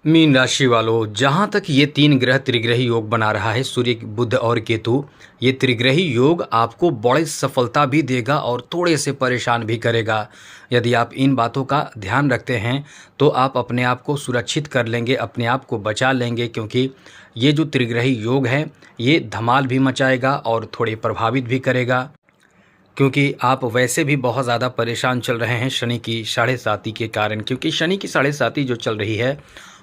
Mean राशि वालों, जहाँ तक ये तीन ग्रह त्रिग्रही योग बना रहा है, सूर्य, बुध और केतु, ये त्रिग्रही योग आपको बड़ी सफलता भी देगा और थोड़े से परेशान भी करेगा। यदि आप इन बातों का ध्यान रखते हैं तो आप अपने आप को सुरक्षित कर लेंगे, अपने आप को बचा लेंगे, क्योंकि ये जो त्रिग्रही योग है ये धमाल भी मचाएगा और थोड़े प्रभावित भी करेगा। क्योंकि आप वैसे भी बहुत ज़्यादा परेशान चल रहे हैं शनि की साढ़े साती के कारण, क्योंकि शनि की साढ़े साती जो चल रही है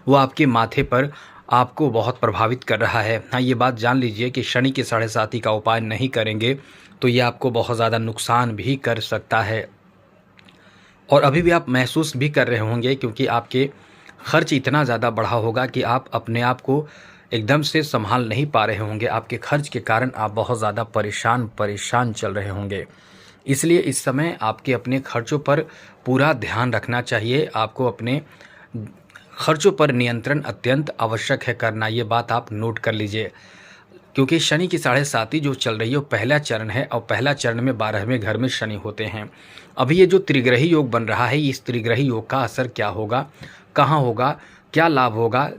वो आपके माथे पर आपको बहुत प्रभावित कर रहा है। हाँ, ये बात जान लीजिए कि शनि की साढ़े साती का उपाय नहीं करेंगे तो ये आपको बहुत ज़्यादा नुकसान भी कर सकता है। और अभी भी आप महसूस भी कर रहे होंगे, क्योंकि आपके खर्च इतना ज़्यादा बढ़ा होगा कि आप अपने आप को एकदम से संभाल नहीं पा रहे होंगे। आपके खर्च के कारण आप बहुत ज़्यादा परेशान चल रहे होंगे। इसलिए इस समय आपके अपने खर्चों पर पूरा ध्यान रखना चाहिए। आपको अपने खर्चों पर नियंत्रण अत्यंत आवश्यक है करना। ये बात आप नोट कर लीजिए, क्योंकि शनि की साढ़े साती जो चल रही है वो पहला चरण है और पहला चरण में 12वें घर में शनि होते हैं। अभी ये जो त्रिग्रही योग बन रहा है, इस त्रिग्रही योग का असर क्या होगा, कहाँ होगा, क्या लाभ होगा,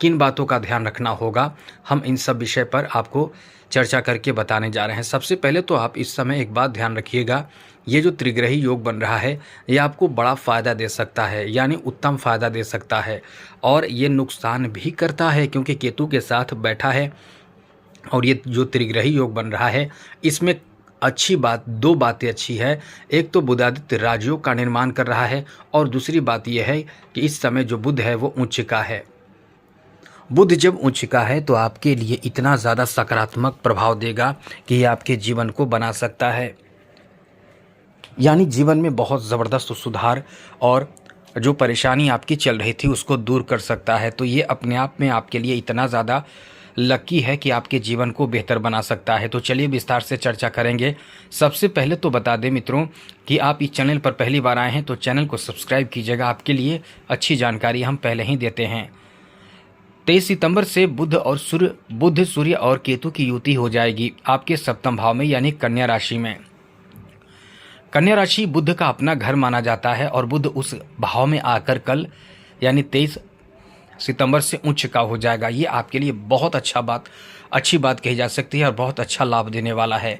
किन बातों का ध्यान रखना होगा, हम इन सब विषय पर आपको चर्चा करके बताने जा रहे हैं। सबसे पहले तो आप इस समय एक बात ध्यान रखिएगा, ये जो त्रिग्रही योग बन रहा है ये आपको बड़ा फ़ायदा दे सकता है, यानी उत्तम फ़ायदा दे सकता है, और ये नुकसान भी करता है क्योंकि केतु के साथ बैठा है। और ये जो त्रिग्रही योग बन रहा है इसमें अच्छी बात, दो बातें अच्छी है। एक तो बुधादित्य राजयोग का निर्माण कर रहा है, और दूसरी बात यह है कि इस समय जो बुध है वो उच्चिका है। बुध जब उच्चिका है तो आपके लिए इतना ज़्यादा सकारात्मक प्रभाव देगा कि ये आपके जीवन को बना सकता है, यानी जीवन में बहुत ज़बरदस्त सुधार और जो परेशानी आपकी चल रही थी उसको दूर कर सकता है। तो ये अपने आप में आपके लिए इतना ज़्यादा लकी है कि आपके जीवन को बेहतर बना सकता है। तो चलिए विस्तार से चर्चा करेंगे। सबसे पहले तो बता दें मित्रों कि आप इस चैनल पर पहली बार आए हैं तो चैनल को सब्सक्राइब कीजिएगा। आपके लिए अच्छी जानकारी हम पहले ही देते हैं। 23 सितंबर से बुध, सूर्य और केतु की युति हो जाएगी आपके सप्तम भाव में, यानी कन्या राशि में। कन्या राशि बुध का अपना घर माना जाता है और बुध उस भाव में आकर कल यानी 23 सितंबर से उच्च का हो जाएगा। ये आपके लिए बहुत अच्छी बात कही जा सकती है और बहुत अच्छा लाभ देने वाला है।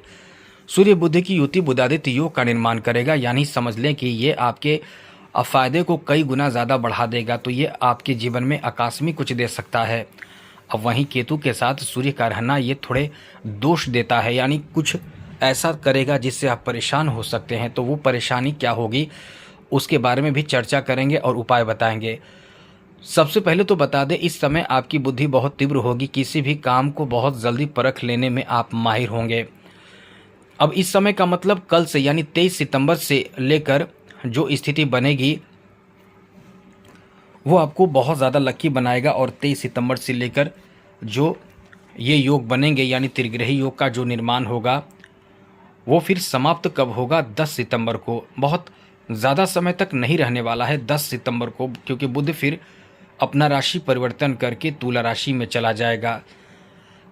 सूर्य बुध की युति बुधादित्य योग का निर्माण करेगा, यानी समझ लें कि ये आपके फायदे को कई गुना ज़्यादा बढ़ा देगा। तो ये आपके जीवन में आकस्मिक कुछ दे सकता है। अब वहीं केतु के साथ सूर्य का रहना ये थोड़े दोष देता है, यानी कुछ ऐसा करेगा जिससे आप परेशान हो सकते हैं। तो वो परेशानी क्या होगी उसके बारे में भी चर्चा करेंगे और उपाय बताएंगे। सबसे पहले तो बता दें, इस समय आपकी बुद्धि बहुत तीव्र होगी, किसी भी काम को बहुत जल्दी परख लेने में आप माहिर होंगे। अब इस समय का मतलब कल से यानी 23 सितंबर से लेकर जो स्थिति बनेगी वो आपको बहुत ज़्यादा लकी बनाएगा। और 23 सितंबर से लेकर जो ये योग बनेंगे यानी त्रिग्रही योग का जो निर्माण होगा वो फिर समाप्त कब होगा, 10 सितंबर को। बहुत ज़्यादा समय तक नहीं रहने वाला है 10 सितंबर को, क्योंकि बुध फिर अपना राशि परिवर्तन करके तुला राशि में चला जाएगा।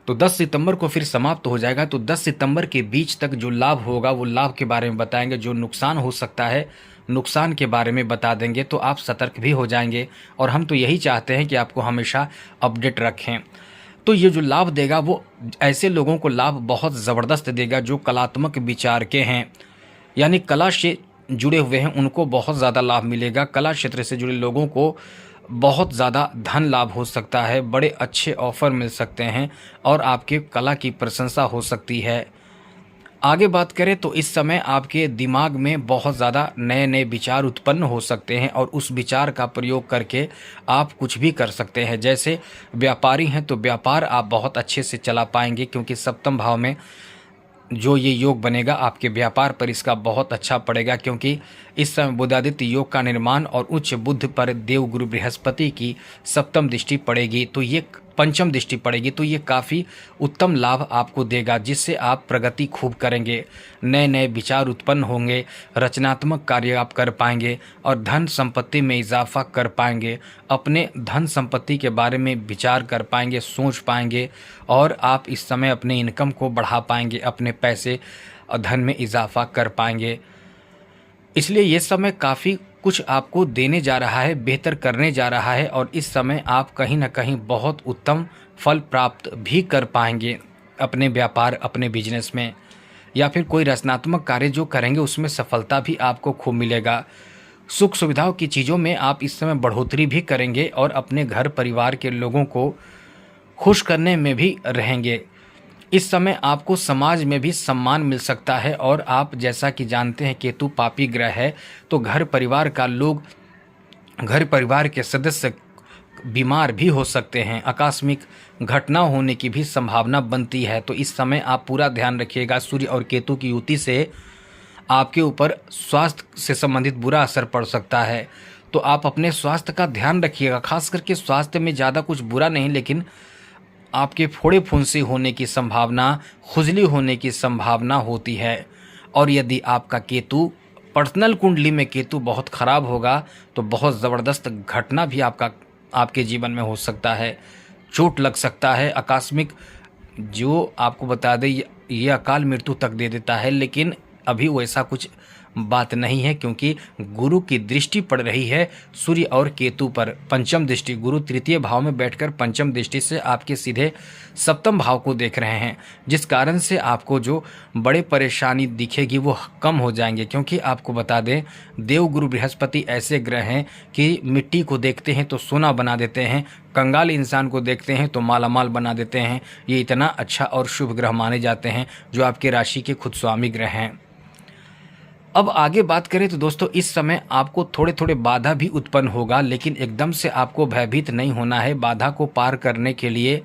तो 10 सितंबर को फिर समाप्त हो जाएगा। तो 10 सितंबर के बीच तक जो लाभ होगा वो लाभ के बारे में बताएंगे, जो नुकसान हो सकता है नुकसान के बारे में बता देंगे, तो आप सतर्क भी हो जाएंगे। और हम तो यही चाहते हैं कि आपको हमेशा अपडेट रखें। तो ये जो लाभ देगा वो ऐसे लोगों को लाभ बहुत ज़बरदस्त देगा जो कलात्मक विचार के हैं, यानी कला से जुड़े हुए हैं, उनको बहुत ज़्यादा लाभ मिलेगा। कला क्षेत्र से जुड़े लोगों को बहुत ज़्यादा धन लाभ हो सकता है, बड़े अच्छे ऑफर मिल सकते हैं और आपके कला की प्रशंसा हो सकती है। आगे बात करें तो इस समय आपके दिमाग में बहुत ज़्यादा नए नए विचार उत्पन्न हो सकते हैं और उस विचार का प्रयोग करके आप कुछ भी कर सकते हैं। जैसे व्यापारी हैं तो व्यापार आप बहुत अच्छे से चला पाएंगे, क्योंकि सप्तम भाव में जो ये योग बनेगा आपके व्यापार पर इसका बहुत अच्छा पड़ेगा, क्योंकि इस समय बुधादित्य योग का निर्माण और उच्च बुध पर देवगुरु बृहस्पति की सप्तम दृष्टि पड़ेगी, तो ये पंचम दृष्टि पड़ेगी। तो ये काफ़ी उत्तम लाभ आपको देगा, जिससे आप प्रगति खूब करेंगे, नए नए विचार उत्पन्न होंगे, रचनात्मक कार्य आप कर पाएंगे और धन संपत्ति में इजाफा कर पाएंगे, अपने धन संपत्ति के बारे में विचार कर पाएंगे, सोच पाएंगे, और आप इस समय अपने इनकम को बढ़ा पाएंगे, अपने पैसे और धन में इजाफा कर पाएंगे। इसलिए ये समय काफ़ी कुछ आपको देने जा रहा है, बेहतर करने जा रहा है और इस समय आप कहीं न कहीं बहुत उत्तम फल प्राप्त भी कर पाएंगे अपने व्यापार, अपने बिजनेस में, या फिर कोई रचनात्मक कार्य जो करेंगे उसमें सफलता भी आपको खूब मिलेगा। सुख सुविधाओं की चीज़ों में आप इस समय बढ़ोतरी भी करेंगे और अपने घर परिवार के लोगों को खुश करने में भी रहेंगे। इस समय आपको समाज में भी सम्मान मिल सकता है और आप जैसा कि जानते हैं केतु पापी ग्रह है, तो घर परिवार के सदस्य बीमार भी हो सकते हैं, आकस्मिक घटना होने की भी संभावना बनती है। तो इस समय आप पूरा ध्यान रखिएगा। सूर्य और केतु की युति से आपके ऊपर स्वास्थ्य से संबंधित बुरा असर पड़ सकता है, तो आप अपने स्वास्थ्य का ध्यान रखिएगा। खास करके स्वास्थ्य में ज़्यादा कुछ बुरा नहीं, लेकिन आपके फोड़े फुंसी होने की संभावना, खुजली होने की संभावना होती है। और यदि आपका केतु पर्सनल कुंडली में केतु बहुत खराब होगा तो बहुत ज़बरदस्त घटना भी आपके जीवन में हो सकता है। चोट लग सकता है, आकस्मिक, जो आपको बता दें ये अकाल मृत्यु तक दे देता है। लेकिन अभी वैसा कुछ बात नहीं है, क्योंकि गुरु की दृष्टि पड़ रही है सूर्य और केतु पर। पंचम दृष्टि, गुरु तृतीय भाव में बैठकर पंचम दृष्टि से आपके सीधे सप्तम भाव को देख रहे हैं, जिस कारण से आपको जो बड़े परेशानी दिखेगी वो कम हो जाएंगे। क्योंकि आपको बता दें देव गुरु बृहस्पति ऐसे ग्रह हैं कि मिट्टी को देखते हैं तो सोना बना देते हैं, कंगाल इंसान को देखते हैं तो मालामाल बना देते हैं। ये इतना अच्छा और शुभ ग्रह माने जाते हैं, जो आपके राशि के खुद स्वामी ग्रह हैं। अब आगे बात करें तो दोस्तों इस समय आपको थोड़े थोड़े बाधा भी उत्पन्न होगा, लेकिन एकदम से आपको भयभीत नहीं होना है। बाधा को पार करने के लिए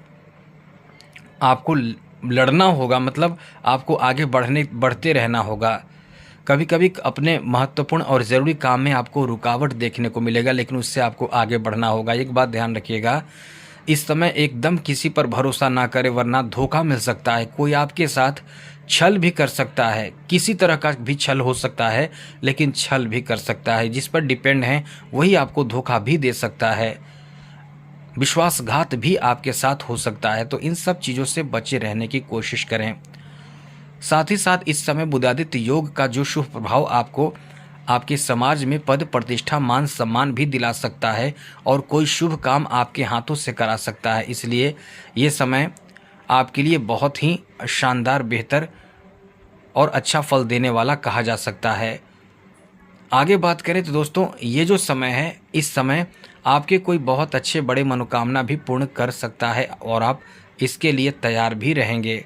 आपको लड़ना होगा, मतलब आपको आगे बढ़ते रहना होगा। कभी कभी अपने महत्वपूर्ण और ज़रूरी काम में आपको रुकावट देखने को मिलेगा, लेकिन उससे आपको आगे बढ़ना होगा। एक बात ध्यान रखिएगा, इस समय एकदम किसी पर भरोसा ना करें, वरना धोखा मिल सकता है। कोई आपके साथ छल भी कर सकता है, किसी तरह का भी छल हो सकता है, लेकिन छल भी कर सकता है। जिस पर डिपेंड है वही आपको धोखा भी दे सकता है, विश्वासघात भी आपके साथ हो सकता है। तो इन सब चीज़ों से बचे रहने की कोशिश करें। साथ ही साथ इस समय बुधादित्य योग का जो शुभ प्रभाव आपको आपके समाज में पद प्रतिष्ठा मान सम्मान भी दिला सकता है और कोई शुभ काम आपके हाथों से करा सकता है। इसलिए ये समय आपके लिए बहुत ही शानदार, बेहतर और अच्छा फल देने वाला कहा जा सकता है। आगे बात करें तो दोस्तों ये जो समय है, इस समय आपके कोई बहुत अच्छे बड़े मनोकामना भी पूर्ण कर सकता है और आप इसके लिए तैयार भी रहेंगे।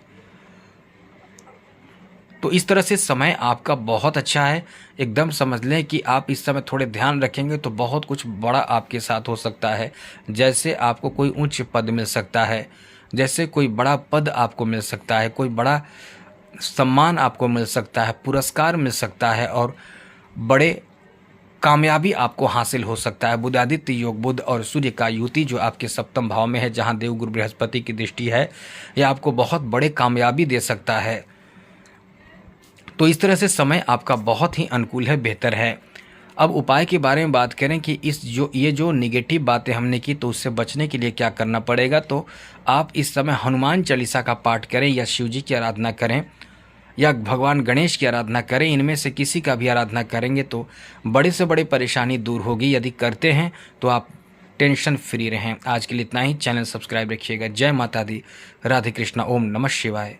तो इस तरह से समय आपका बहुत अच्छा है। एकदम समझ लें कि आप इस समय थोड़े ध्यान रखेंगे तो बहुत कुछ बड़ा आपके साथ हो सकता है। जैसे आपको कोई उच्च पद मिल सकता है, जैसे कोई बड़ा पद आपको मिल सकता है, कोई बड़ा सम्मान आपको मिल सकता है, पुरस्कार मिल सकता है और बड़े कामयाबी आपको हासिल हो सकता है। बुधादित्य योग, बुध और सूर्य का युति जो आपके सप्तम भाव में है, जहाँ देवगुरु बृहस्पति की दृष्टि है, यह आपको बहुत बड़े कामयाबी दे सकता है। तो इस तरह से समय आपका बहुत ही अनुकूल है, बेहतर है। अब उपाय के बारे में बात करें कि ये जो निगेटिव बातें हमने की, तो उससे बचने के लिए क्या करना पड़ेगा। तो आप इस समय हनुमान चालीसा का पाठ करें, या शिव जी की आराधना करें, या भगवान गणेश की आराधना करें। इनमें से किसी का भी आराधना करेंगे तो बड़े से बड़ी परेशानी दूर होगी। यदि करते हैं तो आप टेंशन फ्री रहें। आज के लिए इतना ही। चैनल सब्सक्राइब रखिएगा। जय माता दी, राधे कृष्णा, ओम नमः शिवाय।